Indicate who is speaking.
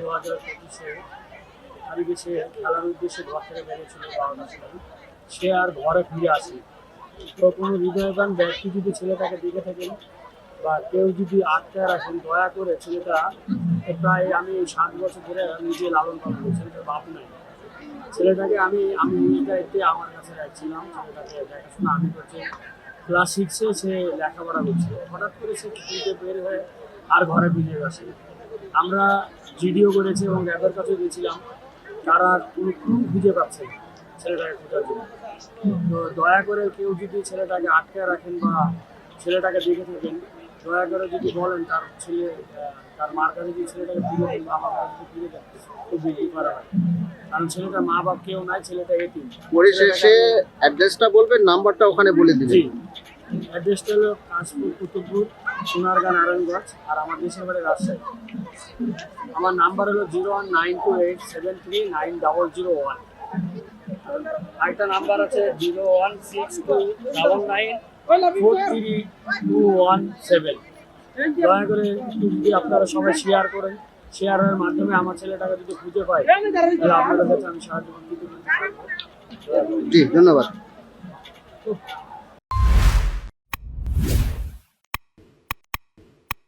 Speaker 1: 2025-এ তারিখে সে খেলার উদ্দেশ্যে ঘর থেকে বেরিয়েছিল 12টার সময়। সে আর ঘরে ফিরে আসে। তো কোনো হৃদয়বান ব্যক্তি যদি ছেলেটাকে দেখে থাকেন বা কেউ যদি আটকে রাখেন, দয়া করে ছেলেটা প্রায় আমি 7 বছর ধরে নিজে লালন পালন করি, ছেলেটার বাপ নাই। ছেলেটাকে আমি আমি নিজ দায়িত্বে আমার কাছে রাখছিলাম, ছেলেটাকে দেখাশোনা আমি করছি। ক্লাস 6-এ সে লেখাপড়া করছিল, হঠাৎ করে সে স্কুলে বের হয়ে আর ঘরে ফিরে আসে। আমরা ভিডিও করেছি এবং র্যাবের কাছে গেছিলাম, তারা কোনো ক্লু খুঁজে পাচ্ছে না ছেলেটাকে খোঁজার জন্য। তো দয়া করে কেউ যদি ছেলেটাকে আটকে রাখেন বা ছেলেটাকে দেখে থাকেন, দয়া করে যদি বলেন তার ছেলে তার মার কাছে যদি ছেলেটাকে ফিরে দেন বা আমার কাছে যদি ফিরে দেন, খুব বেশি করা হয়। কারণ ছেলেটা মা বাপ কেউ নাই, ছেলেটা এতিম।
Speaker 2: পরিশেষে অ্যাড্রেসটা বলবেন, নাম্বারটা ওখানে বলে দিবেন।
Speaker 1: জি, অ্যাড্রেসটা হলো কাশপুর, কুতুবপুর, সোনারগাঁ, নারায়ণগঞ্জ, আর আমার দেশের বাড়ি রাজশাহী। আমার নাম্বার হলো 01928739001। আরেকটা নাম্বার আছে 01629943217। দয়া করে একটু যদি আপনারা সবাই শেয়ার করেন, শেয়ারের মাধ্যমে আমার ছেলেটাকে যদি খুঁজে পাই, তাহলে আপনাদের কাছে আমি সাহায্য করতে পারবো।
Speaker 2: জি, ধন্যবাদ।